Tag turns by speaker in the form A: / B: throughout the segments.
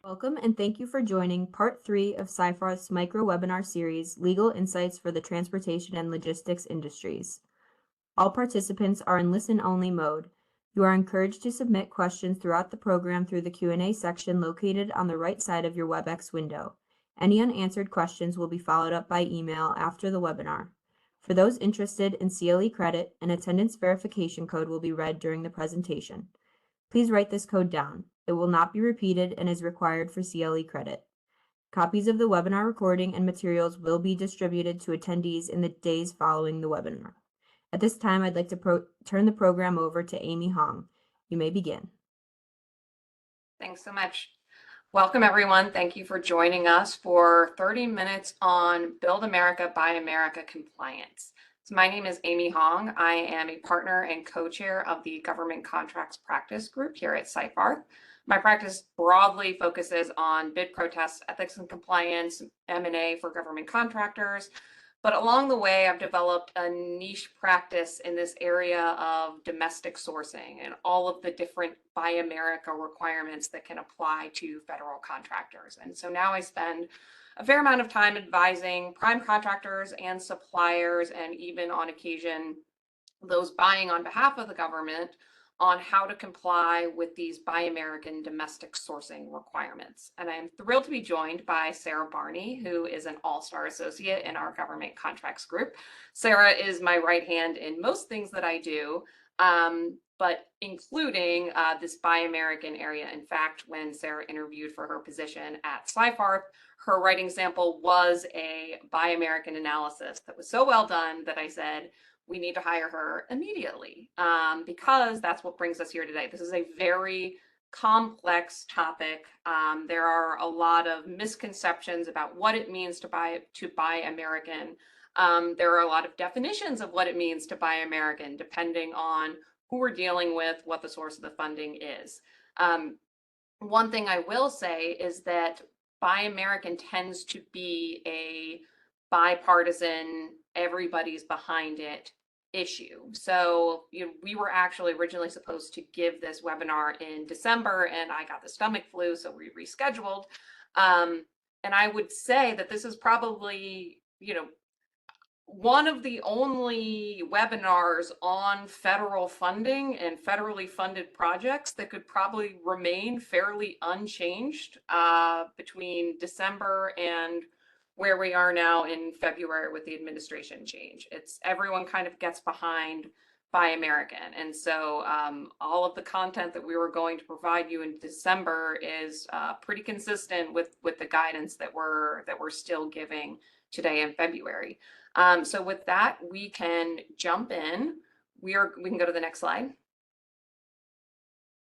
A: Welcome and thank you for joining Part 3 of Seyfarth's micro-webinar series, Legal Insights for the Transportation and Logistics Industries. All participants are in listen-only mode. You are encouraged to submit questions throughout the program through the Q&A section located on the right side of your WebEx window. Any unanswered questions will be followed up by email after the webinar. For those interested in CLE credit, an attendance verification code will be read during the presentation. Please write this code down. It will not be repeated and is required for CLE credit. Copies of the webinar recording and materials will be distributed to attendees in the days following the webinar. At this time, I'd like to turn the program over to Amy Hong. You may begin.
B: Thanks so much. Welcome, everyone. Thank you for joining us for 30 minutes on Build America, Buy America compliance. So my name is Amy Hong. I am a partner and co-chair of the Government Contracts Practice Group here at Seyfarth. My practice broadly focuses on bid protests, ethics and compliance, M&A for government contractors. But along the way, I've developed a niche practice in this area of domestic sourcing and all of the different Buy America requirements that can apply to federal contractors. And so now I spend a fair amount of time advising prime contractors and suppliers, and even on occasion, those buying on behalf of the government on how to comply with these Buy American domestic sourcing requirements. And I am thrilled to be joined by Sarah Barney, who is an all-star associate in our government contracts group. Sarah is my right hand in most things that I do, but including this Buy American area. In fact, when Sarah interviewed for her position at Seyfarth, her writing sample was a Buy American analysis that was so well done that I said, we need to hire her immediately, because that's what brings us here today. This is a very complex topic. There are a lot of misconceptions about what it means to buy American. There are a lot of definitions of what it means to buy American, depending on who we're dealing with, what the source of the funding is. One thing I will say is that Buy American tends to be a bipartisan, everybody's behind it issue. So we were actually originally supposed to give this webinar in December, and I got the stomach flu, so we rescheduled. And I would say that this is probably, one of the only webinars on federal funding and federally funded projects that could probably remain fairly unchanged between December and where we are now in February with the administration change. Everyone kind of gets behind Buy American. And so all of the content that we were going to provide you in December is pretty consistent with the guidance that we're still giving today in February. So with that, we can jump in. We can go to the next slide.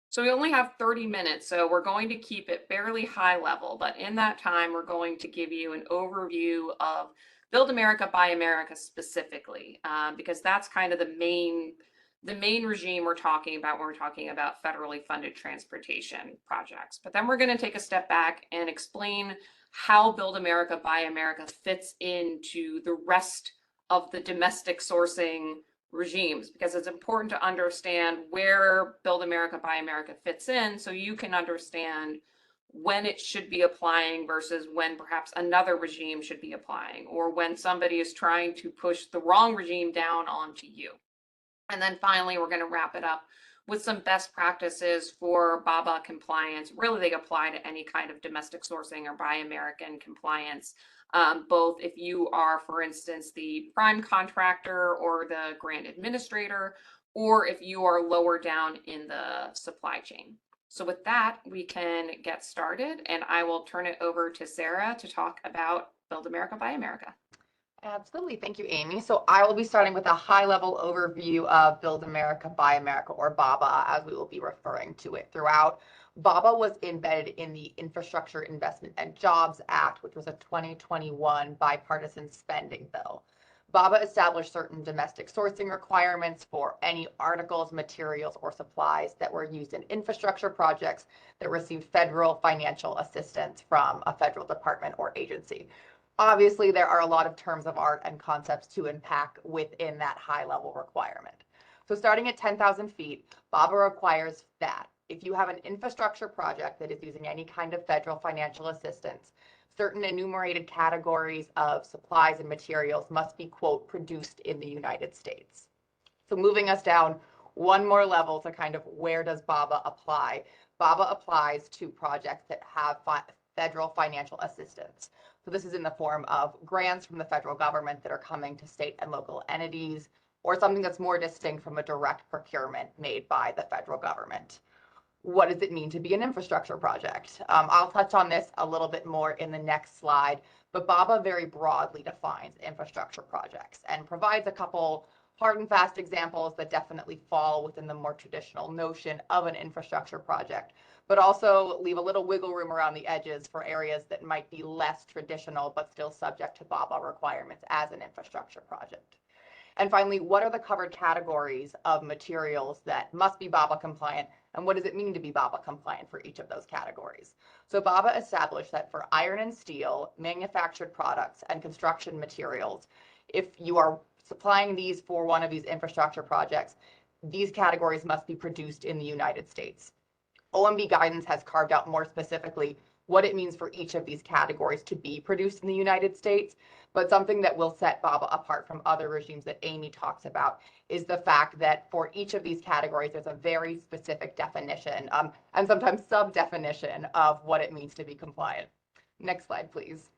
B: So we only have 30 minutes, so we're going to keep it fairly high level, but in that time, we're going to give you an overview of Build America, Buy America specifically, because that's kind of the main regime we're talking about when we're talking about federally funded transportation projects. But then we're going to take a step back and explain how Build America, Buy America fits into the rest of the domestic sourcing regimes, because it's important to understand where Build America, Buy America fits in so you can understand when it should be applying versus when perhaps another regime should be applying, or when somebody is trying to push the wrong regime down onto you. And then finally, we're going to wrap it up with some best practices for BABA compliance. Really, they apply to any kind of domestic sourcing or Buy American compliance, both if you are, for instance, the prime contractor or the grant administrator, or if you are lower down in the supply chain. So with that, we can get started, and I will turn it over to Sarah to talk about Build America, Buy America.
C: Absolutely. Thank you, Amy. So I will be starting with a high-level overview of Build America, Buy America, or BABA, as we will be referring to it throughout. BABA was embedded in the Infrastructure Investment and Jobs Act, which was a 2021 bipartisan spending bill. BABA established certain domestic sourcing requirements for any articles, materials, or supplies that were used in infrastructure projects that received federal financial assistance from a federal department or agency. Obviously, there are a lot of terms of art and concepts to unpack within that high-level requirement. So starting at 10,000 feet, BABA requires that if you have an infrastructure project that is using any kind of federal financial assistance, certain enumerated categories of supplies and materials must be, quote, produced in the United States. So moving us down one more level to kind of where does BABA apply? BABA applies to projects that have federal financial assistance. So this is in the form of grants from the federal government that are coming to state and local entities, or something that's more distinct from a direct procurement made by the federal government. What does it mean to be an infrastructure project? I'll touch on this a little bit more in the next slide, but BABA very broadly defines infrastructure projects and provides a couple hard and fast examples that definitely fall within the more traditional notion of an infrastructure project, but also leave a little wiggle room around the edges for areas that might be less traditional, but still subject to BABA requirements as an infrastructure project. And finally, what are the covered categories of materials that must be BABA compliant, and what does it mean to be BABA compliant for each of those categories? So BABA established that for iron and steel, manufactured products, and construction materials, if you are supplying these for one of these infrastructure projects, these categories must be produced in the United States. OMB guidance has carved out more specifically what it means for each of these categories to be produced in the United States. But something that will set BABA apart from other regimes that Amy talks about is the fact that for each of these categories, there's a very specific definition and sometimes sub-definition of what it means to be compliant. Next slide, please.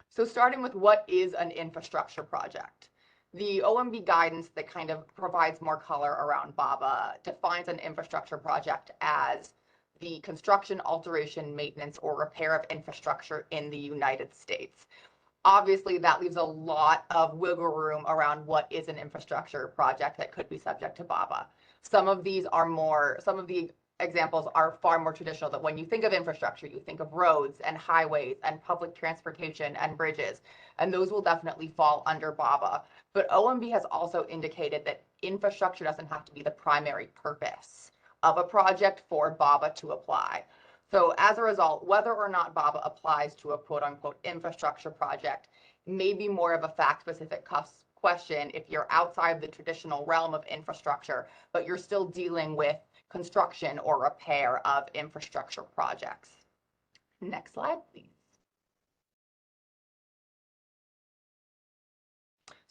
C: So starting with what is an infrastructure project? The OMB guidance that kind of provides more color around BABA defines an infrastructure project as the construction, alteration, maintenance, or repair of infrastructure in the United States. Obviously, that leaves a lot of wiggle room around what is an infrastructure project that could be subject to BABA. Some of the examples are far more traditional, that when you think of infrastructure, you think of roads and highways and public transportation and bridges, and those will definitely fall under BABA. But OMB has also indicated that infrastructure doesn't have to be the primary purpose of a project for BABA to apply. So as a result, whether or not BABA applies to a quote unquote infrastructure project may be more of a fact-specific question if you're outside the traditional realm of infrastructure, but you're still dealing with construction or repair of infrastructure projects. Next slide, please.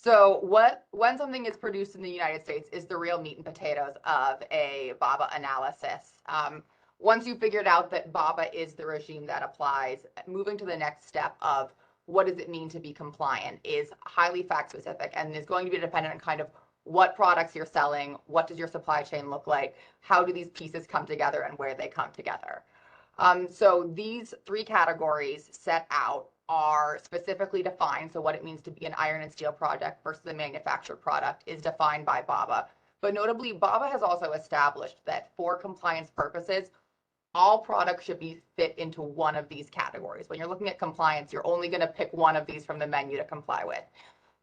C: So when something is produced in the United States is the real meat and potatoes of a BABA analysis. Once you've figured out that BABA is the regime that applies, moving to the next step of what does it mean to be compliant is highly fact specific and is going to be dependent on kind of what products you're selling, what does your supply chain look like, how do these pieces come together, and where they come together. So these three categories set out are specifically defined. So what it means to be an iron and steel project versus a manufactured product is defined by BABA. But notably, BABA has also established that for compliance purposes, all products should be fit into one of these categories. When you're looking at compliance, you're only going to pick one of these from the menu to comply with.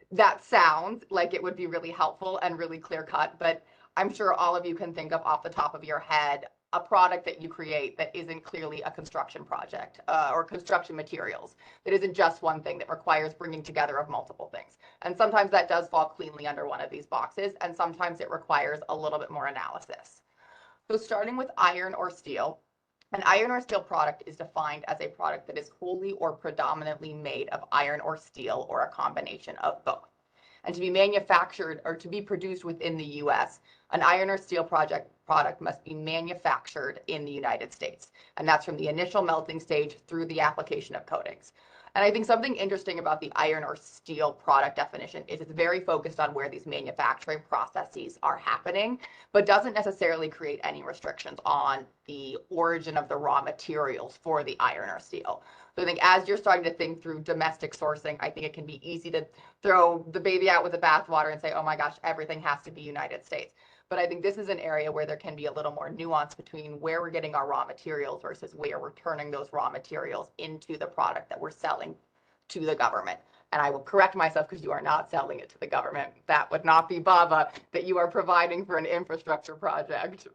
C: That sounds like it would be really helpful and really clear cut, but I'm sure all of you can think of off the top of your head a product that you create that isn't clearly a construction project or construction materials. That isn't just one thing, that requires bringing together of multiple things. And sometimes that does fall cleanly under one of these boxes, and sometimes it requires a little bit more analysis. So starting with iron or steel, an iron or steel product is defined as a product that is wholly or predominantly made of iron or steel or a combination of both. And to be manufactured or to be produced within the US, an iron or steel product must be manufactured in the United States. And that's from the initial melting stage through the application of coatings. And I think something interesting about the iron or steel product definition is it's very focused on where these manufacturing processes are happening, but doesn't necessarily create any restrictions on the origin of the raw materials for the iron or steel. So I think as you're starting to think through domestic sourcing, I think it can be easy to throw the baby out with the bathwater and say, oh my gosh, everything has to be United States. But I think this is an area where there can be a little more nuance between where we're getting our raw materials versus where we're turning those raw materials into the product that we're selling to the government. And I will correct myself because you are not selling it to the government. That would not be BABA that you are providing for an infrastructure project.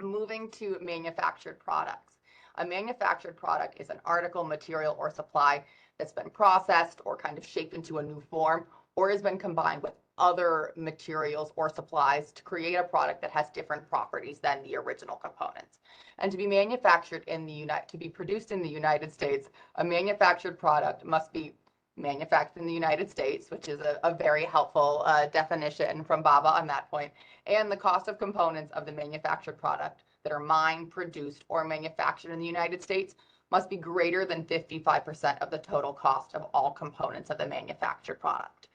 C: Moving to manufactured products. A manufactured product is an article, material, or supply that's been processed or kind of shaped into a new form, or has been combined with other materials or supplies to create a product that has different properties than the original components. And to be manufactured in the to be produced in the United States, a manufactured product must be manufactured in the United States, which is a very helpful definition from Baba on that point, and the cost of components of the manufactured product that are mined, produced, or manufactured in the United States must be greater than 55% of the total cost of all components of the manufactured product.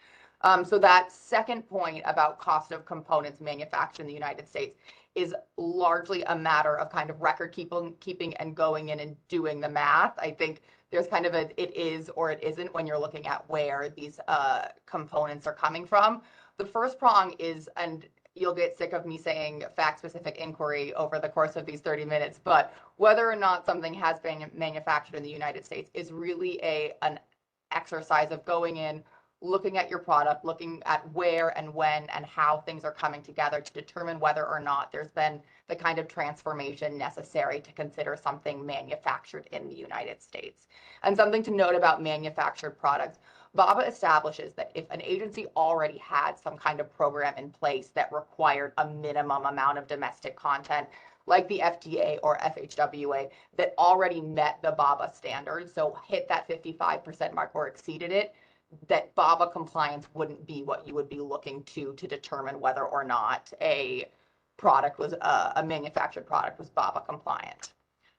C: So that second point about cost of components manufactured in the United States is largely a matter of kind of record keeping and going in and doing the math. I think there's kind of a it is or it isn't when you're looking at where these components are coming from. The first prong is, and you'll get sick of me saying fact-specific inquiry over the course of these 30 minutes, but whether or not something has been manufactured in the United States is really an exercise of going in, looking at your product, looking at where and when and how things are coming together to determine whether or not there's been the kind of transformation necessary to consider something manufactured in the United States. And something to note about manufactured products, BABA establishes that if an agency already had some kind of program in place that required a minimum amount of domestic content, like the FDA or FHWA, that already met the BABA standards, so hit that 55% mark or exceeded it, that BABA compliance wouldn't be what you would be looking to determine whether or not a product was a manufactured product was BABA compliant.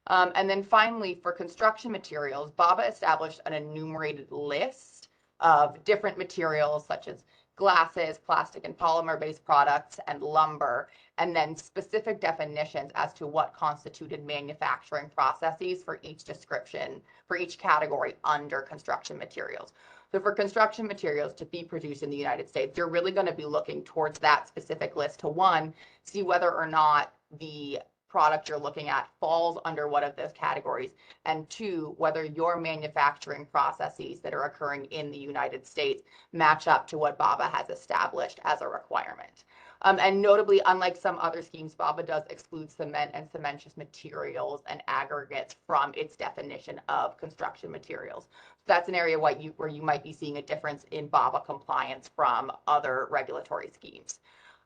C: And then finally, for construction materials, BABA established an enumerated list of different materials such as glasses, plastic and polymer-based products, and lumber, and then specific definitions as to what constituted manufacturing processes for each description, for each category under construction materials. So for construction materials to be produced in the United States, you're really going to be looking towards that specific list to, one, see whether or not the product you're looking at falls under one of those categories, and two, whether your manufacturing processes that are occurring in the United States match up to what BABA has established as a requirement. And notably, unlike some other schemes, BABA does exclude cement and cementitious materials and aggregates from its definition of construction materials. So that's an area where you might be seeing a difference in BABA compliance from other regulatory schemes.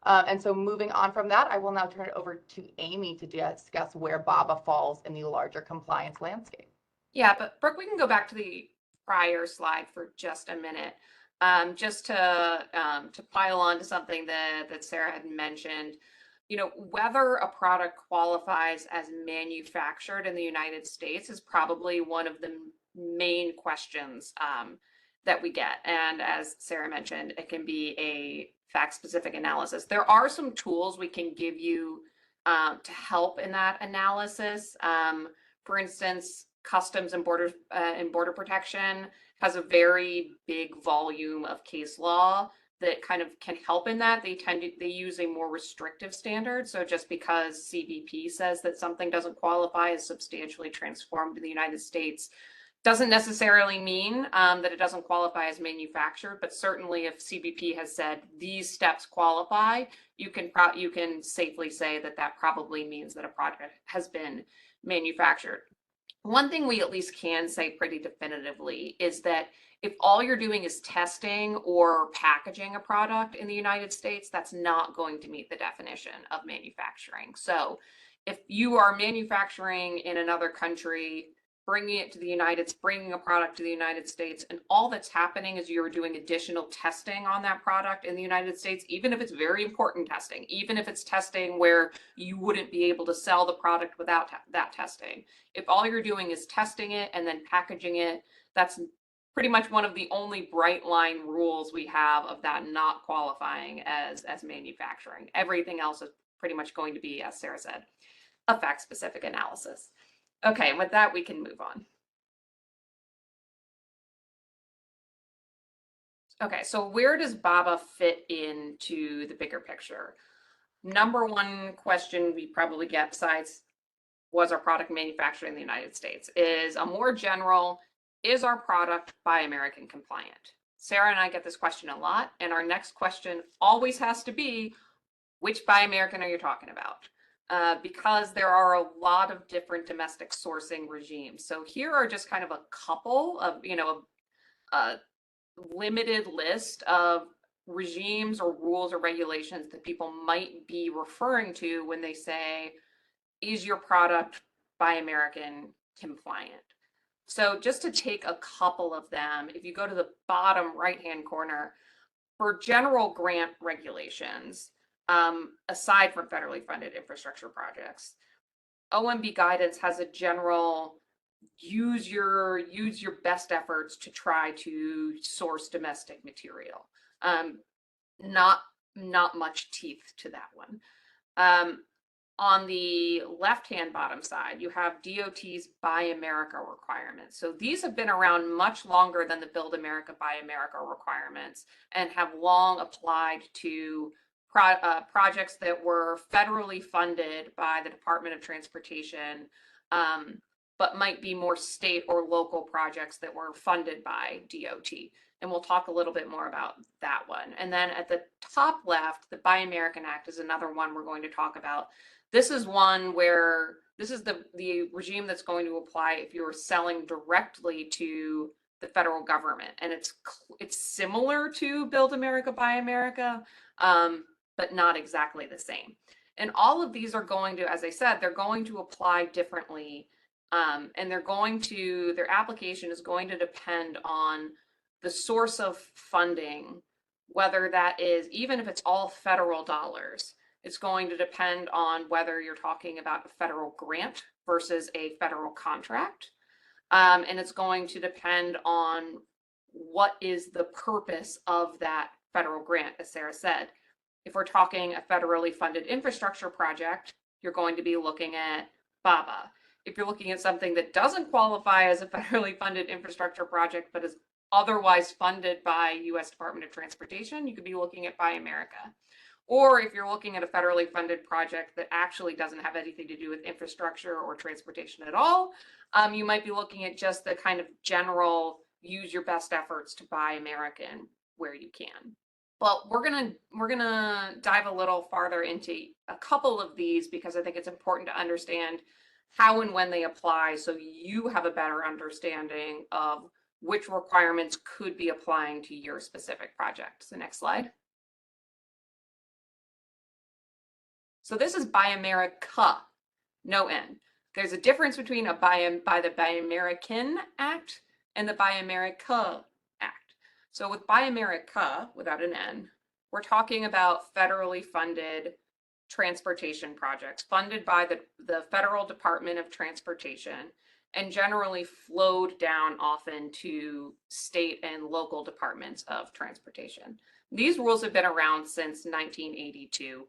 C: And so moving on from that, I will now turn it over to Amy to discuss where BABA falls in the larger compliance landscape.
B: Yeah, but Brooke, we can go back to the prior slide for just a minute. Just to pile on to something that Sarah had mentioned, whether a product qualifies as manufactured in the United States is probably one of the main questions that we get. And as Sarah mentioned, it can be a fact-specific analysis. There are some tools we can give you to help in that analysis. For instance, Customs and Border Protection has a very big volume of case law that kind of can help in that. They use a more restrictive standard. So just because CBP says that something doesn't qualify as substantially transformed in the United States doesn't necessarily mean that it doesn't qualify as manufactured, but certainly if CBP has said these steps qualify, you can safely say that that probably means that a product has been manufactured. One thing we at least can say pretty definitively is that if all you're doing is testing or packaging a product in the United States, that's not going to meet the definition of manufacturing. So if you are manufacturing in another country, bringing a product to the United States, and all that's happening is you're doing additional testing on that product in the United States, even if it's very important testing, even if it's testing where you wouldn't be able to sell the product without that testing. If all you're doing is testing it and then packaging it, that's pretty much one of the only bright line rules we have of that not qualifying as manufacturing. Everything else is pretty much going to be, as Sarah said, a fact-specific analysis. Okay, and with that, we can move on. Okay, so where does BABA fit into the bigger picture? Number one question we probably get, besides was our product manufactured in the United States, is a more general, is our product Buy American compliant? Sarah and I get this question a lot, and our next question always has to be, which Buy American are you talking about? Because there are a lot of different domestic sourcing regimes. So here are just kind of a couple of, a limited list of regimes or rules or regulations that people might be referring to when they say, is your product Buy American compliant? So just to take a couple of them, if you go to the bottom right-hand corner, for general grant regulations, aside from federally funded infrastructure projects, OMB guidance has a general use your best efforts to try to source domestic material. Not much teeth to that one. On the left-hand bottom side, you have DOT's Buy America requirements. So these have been around much longer than the Build America, Buy America requirements, and have long applied to projects that were federally funded by the Department of Transportation, but might be more state or local projects that were funded by DOT. And we'll talk a little bit more about that one. And then at the top left, the Buy American Act is another one we're going to talk about. This is one where this is the regime that's going to apply if you're selling directly to the federal government. And it's similar to Build America, Buy America, but not exactly the same. And all of these are going to, as I said, they're going to apply differently. And their application is going to depend on the source of funding, whether that is, even if it's all federal dollars, it's going to depend on whether you're talking about a federal grant versus a federal contract. And it's going to depend on what is the purpose of that federal grant, as Sarah said. If we're talking a federally funded infrastructure project, you're going to be looking at BABA. If you're looking at something that doesn't qualify as a federally funded infrastructure project, but is otherwise funded by U.S. Department of Transportation, you could be looking at Buy America. Or if you're looking at a federally funded project that actually doesn't have anything to do with infrastructure or transportation at all, you might be looking at just the kind of general use your best efforts to Buy American where you can. But we're gonna dive a little farther into a couple of these because I think it's important to understand how and when they apply so you have a better understanding of which requirements could be applying to your specific project. So next slide. So this is Buy America, no N. There's a difference between a Buy American Act and the Buy America Act. So with Buy America, without an N, we're talking about federally funded transportation projects funded by the Federal Department of Transportation and generally flowed down often to state and local departments of transportation. These rules have been around since 1982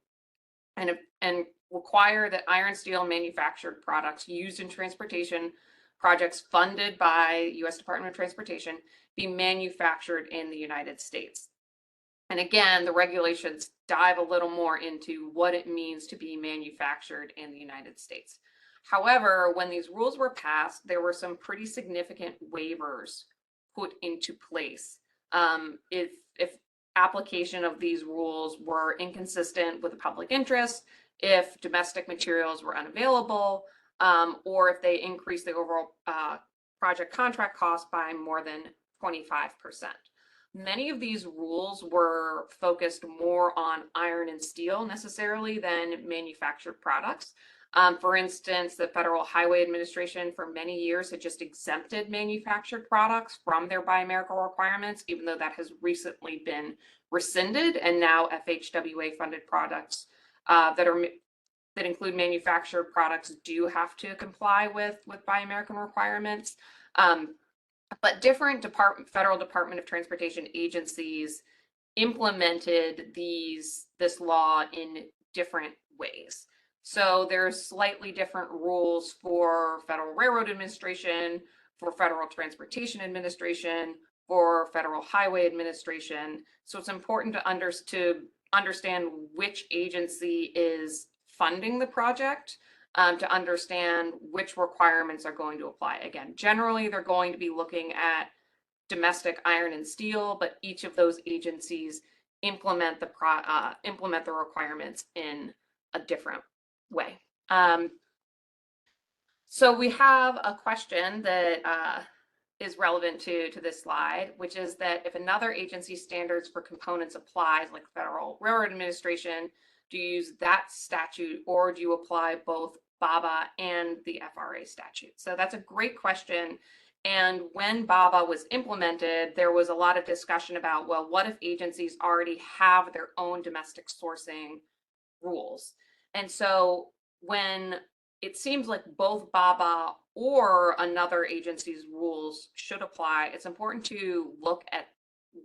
B: and require that iron steel manufactured products used in transportation projects funded by U.S. Department of Transportation be manufactured in the United States. And again, the regulations dive a little more into what it means to be manufactured in the United States. However, when these rules were passed, there were some pretty significant waivers put into place. If application of these rules were inconsistent with the public interest, if domestic materials were unavailable, or if they increased the overall project contract cost by more than 25%. Many of these rules were focused more on iron and steel necessarily than manufactured products. For instance, the Federal Highway Administration for many years had just exempted manufactured products from their Buy America requirements, even though that has recently been rescinded, and now FHWA funded products that include manufactured products do have to comply with Buy American requirements. But different Federal Department of Transportation agencies implemented this law in different ways. So there's slightly different rules for Federal Railroad Administration, for Federal Transportation Administration, for Federal Highway Administration. So it's important to understand which agency is funding the project, to understand which requirements are going to apply. Again, generally they're going to be looking at domestic iron and steel, but each of those agencies implement the requirements in a different way. So we have a question that is relevant to this slide, which is that if another agency standards for components applies, like Federal Railroad Administration, do you use that statute or do you apply both BABA and the FRA statute? So that's a great question. And when BABA was implemented, there was a lot of discussion about, well, what if agencies already have their own domestic sourcing rules? And so when it seems like both BABA or another agency's rules should apply, it's important to look at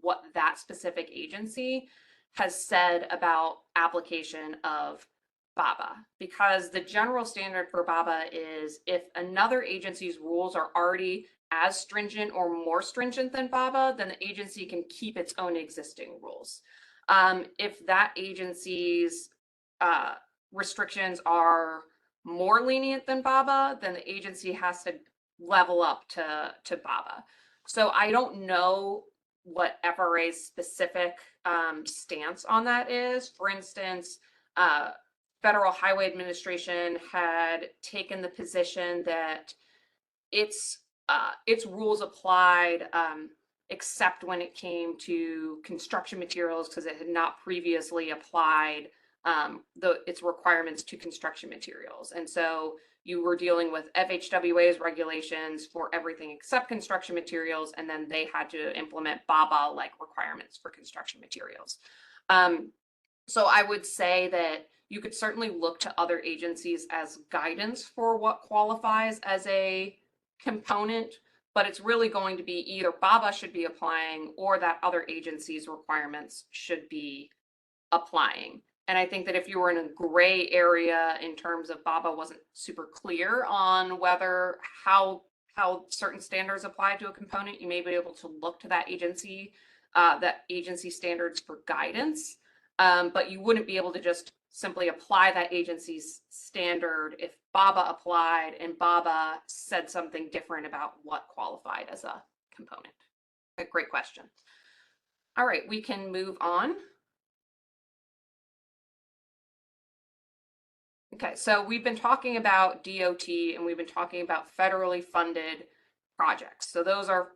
B: what that specific agency has said about application of BABA, because the general standard for BABA is if another agency's rules are already as stringent or more stringent than BABA, then the agency can keep its own existing rules. If that agency's restrictions are more lenient than BABA, then the agency has to level up to BABA. So I don't know what FRA's specific stance on that is. For instance, Federal Highway Administration had taken the position that its rules applied except when it came to construction materials, because it had not previously applied its requirements to construction materials. And so you were dealing with FHWA's regulations for everything except construction materials, and then they had to implement BABA-like requirements for construction materials. So I would say that you could certainly look to other agencies as guidance for what qualifies as a component, but it's really going to be either BABA should be applying or that other agency's requirements should be applying. And I think that if you were in a gray area in terms of BABA wasn't super clear on whether how certain standards apply to a component, you may be able to look to that agency standards for guidance. But you wouldn't be able to just simply apply that agency's standard if BABA applied and BABA said something different about what qualified as a component. A great question. All right, we can move on. Okay, so we've been talking about DOT and we've been talking about federally funded projects. So those are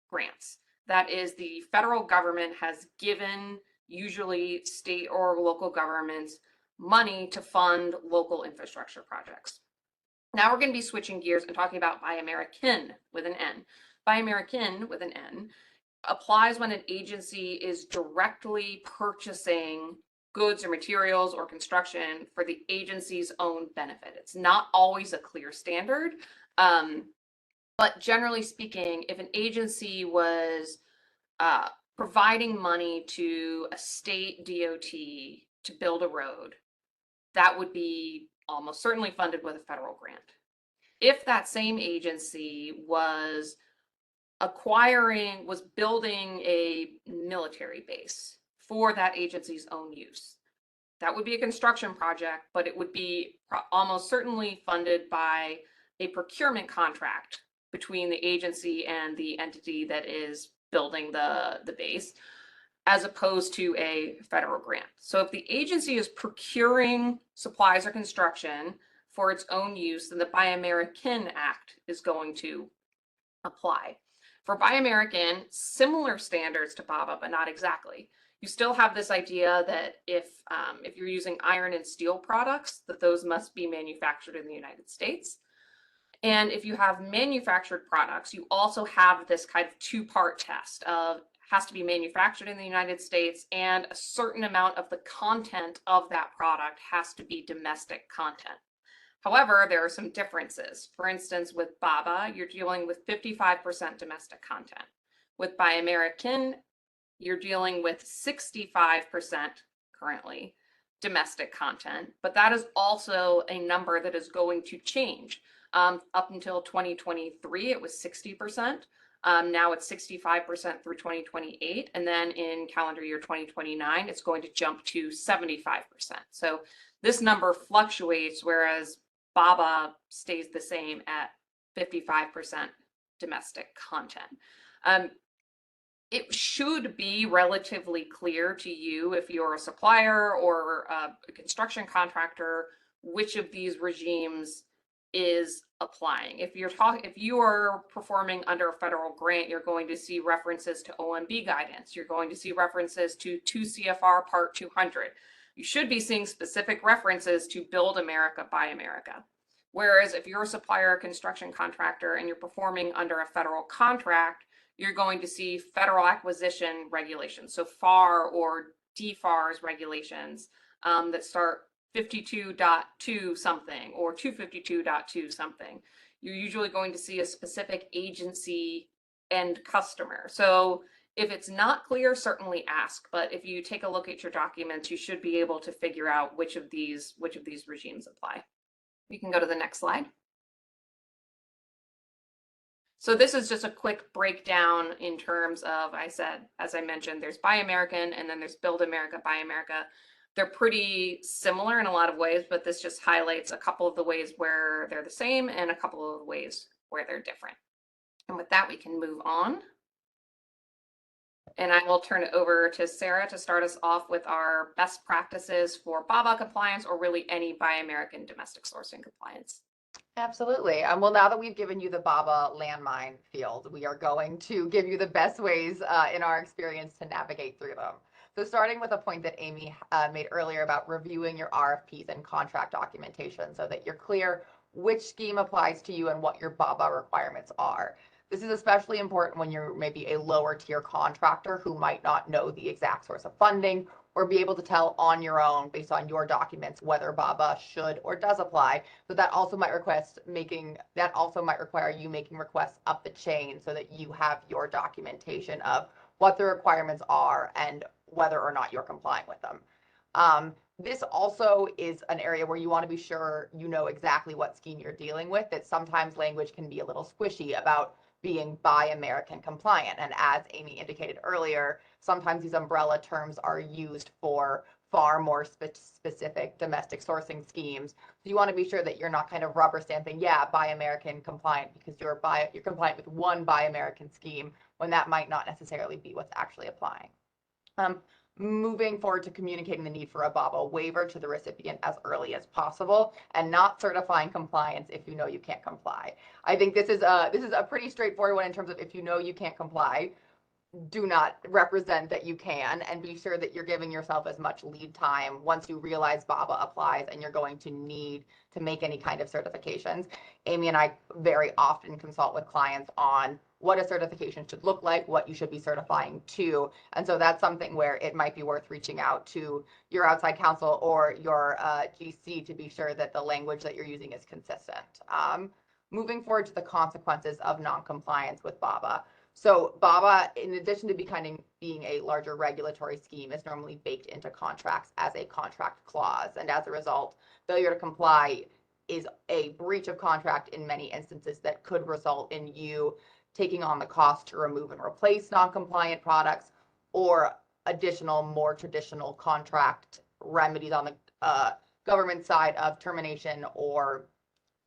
B: grants. That is, the federal government has given usually state or local governments money to fund local infrastructure projects. Now we're going to be switching gears and talking about Buy American with an N. Buy American with an N applies when an agency is directly purchasing goods or materials or construction for the agency's own benefit. It's not always a clear standard, but generally speaking, if an agency was providing money to a state DOT to build a road, that would be almost certainly funded with a federal grant. If that same agency was building a military base for that agency's own use, that would be a construction project, but it would be almost certainly funded by a procurement contract between the agency and the entity that is building the base, as opposed to a federal grant. So if the agency is procuring supplies or construction for its own use, then the Buy American Act is going to apply. For Buy American, similar standards to BABA, but not exactly. You still have this idea that if you're using iron and steel products, that those must be manufactured in the United States. And if you have manufactured products, you also have this kind of two-part test of has to be manufactured in the United States, and a certain amount of the content of that product has to be domestic content. However, there are some differences. For instance, with BABA, you're dealing with 55% domestic content. With Buy American, you're dealing with 65% currently domestic content, but that is also a number that is going to change. Up until 2023, it was 60%. Now it's 65% through 2028. And then in calendar year 2029, it's going to jump to 75%. So this number fluctuates, whereas BABA stays the same at 55% domestic content. It should be relatively clear to you if you're a supplier or a construction contractor, which of these regimes is applying. If you are performing under a federal grant, you're going to see references to OMB guidance. You're going to see references to 2 CFR Part 200. You should be seeing specific references to Build America, Buy America. Whereas if you're a supplier or construction contractor and you're performing under a federal contract, you're going to see federal acquisition regulations, so FAR or DFARS regulations that start 52.2 something or 252.2 something. You're usually going to see a specific agency and customer. So if it's not clear, certainly ask. But if you take a look at your documents, you should be able to figure out which of these regimes apply. You can go to the next slide. So this is just a quick breakdown in terms of, as I mentioned, there's Buy American and then there's Build America, Buy America. They're pretty similar in a lot of ways, but this just highlights a couple of the ways where they're the same and a couple of the ways where they're different. And with that, we can move on. And I will turn it over to Sarah to start us off with our best practices for BABA compliance, or really any Buy American domestic sourcing compliance.
C: Absolutely. Well, now that we've given you the BABA landmine field, we are going to give you the best ways in our experience to navigate through them. So starting with a point that Amy made earlier about reviewing your RFPs and contract documentation so that you're clear which scheme applies to you and what your BABA requirements are. This is especially important when you're maybe a lower tier contractor who might not know the exact source of funding or be able to tell on your own based on your documents whether BABA should or does apply. So that also might require you making requests up the chain so that you have your documentation of what the requirements are and whether or not you're complying with them. This also is an area where you want to be sure you know exactly what scheme you're dealing with, that sometimes language can be a little squishy about being Buy American compliant. And as Amy indicated earlier, sometimes these umbrella terms are used for far more specific domestic sourcing schemes. So you want to be sure that you're not kind of rubber stamping, yeah, Buy American compliant because you're compliant with one Buy American scheme when that might not necessarily be what's actually applying. Moving forward to communicating the need for a BABA waiver to the recipient as early as possible and not certifying compliance if you know you can't comply. I think this is a pretty straightforward one in terms of if you know you can't comply, do not represent that you can, and be sure that you're giving yourself as much lead time once you realize BABA applies and you're going to need to make any kind of certifications. Amy and I very often consult with clients on what a certification should look like, what you should be certifying to. And so that's something where it might be worth reaching out to your outside counsel or your GC to be sure that the language that you're using is consistent. Moving forward to the consequences of non-compliance with BABA. So BABA, in addition to being a larger regulatory scheme, is normally baked into contracts as a contract clause. And as a result, failure to comply is a breach of contract in many instances that could result in you taking on the cost to remove and replace non-compliant products, or additional, more traditional contract remedies on the government side of termination, or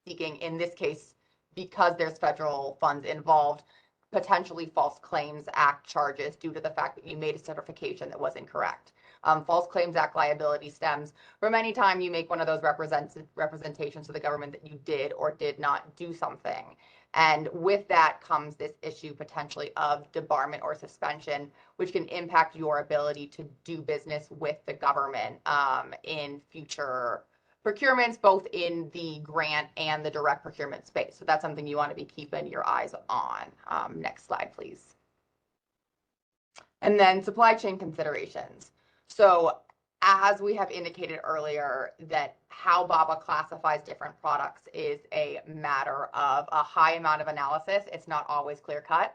C: seeking, in this case, because there's federal funds involved, potentially False Claims Act charges due to the fact that you made a certification that was incorrect. False Claims Act liability stems from any time you make one of those representations to the government that you did or did not do something. And with that comes this issue potentially of debarment or suspension, which can impact your ability to do business with the government in future procurements, both in the grant and the direct procurement space. So that's something you want to be keeping your eyes on. Next slide, please. And then supply chain considerations. So as we have indicated earlier, that how BABA classifies different products is a matter of a high amount of analysis. It's not always clear cut.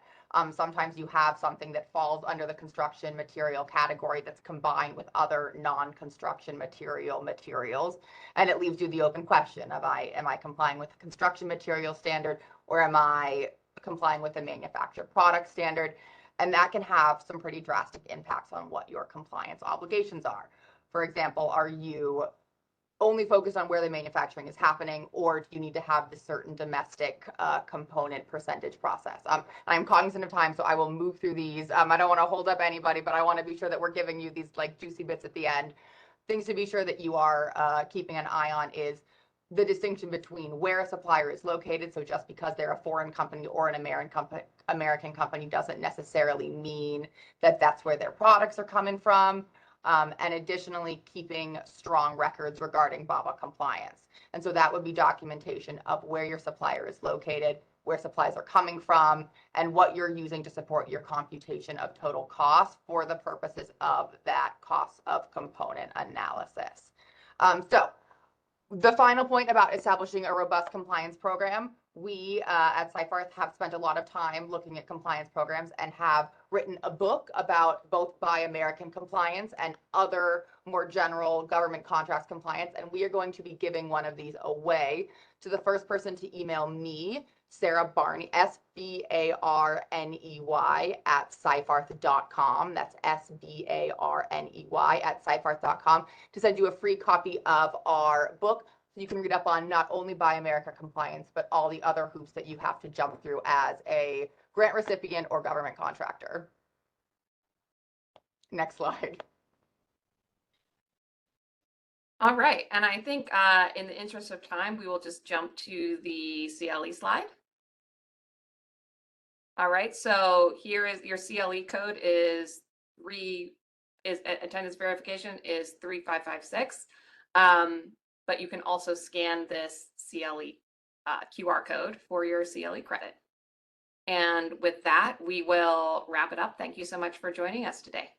C: Sometimes you have something that falls under the construction material category that's combined with other non-construction materials, and it leaves you the open question of, am I complying with the construction material standard, or am I complying with the manufactured product standard? And that can have some pretty drastic impacts on what your compliance obligations are. For example, are you only focused on where the manufacturing is happening, or do you need to have this certain domestic component percentage process? I'm cognizant of time, so I will move through these. I don't want to hold up anybody, but I want to be sure that we're giving you these like juicy bits at the end. Things to be sure that you are keeping an eye on is the distinction between where a supplier is located. So just because they're a foreign company or an American company doesn't necessarily mean that that's where their products are coming from. And additionally, keeping strong records regarding BABA compliance. And so that would be documentation of where your supplier is located, where supplies are coming from, and what you're using to support your computation of total cost for the purposes of that cost of component analysis. So the final point about establishing a robust compliance program, we at Seyfarth have spent a lot of time looking at compliance programs and have written a book about both Buy American compliance and other more general government contracts compliance. And we are going to be giving one of these away to the first person to email me, Sarah Barney, SBARNEY at Seyfarth.com. That's SBARNEY at Seyfarth.com to send you a free copy of our book so you can read up on not only Buy America compliance, but all the other hoops that you have to jump through as a grant recipient or government contractor. Next slide.
B: All right, and I think in the interest of time, we will just jump to the CLE slide. All right, so here is your CLE code is attendance verification is 3556. But you can also scan this CLE QR code for your CLE credit. And with that, we will wrap it up. Thank you so much for joining us today.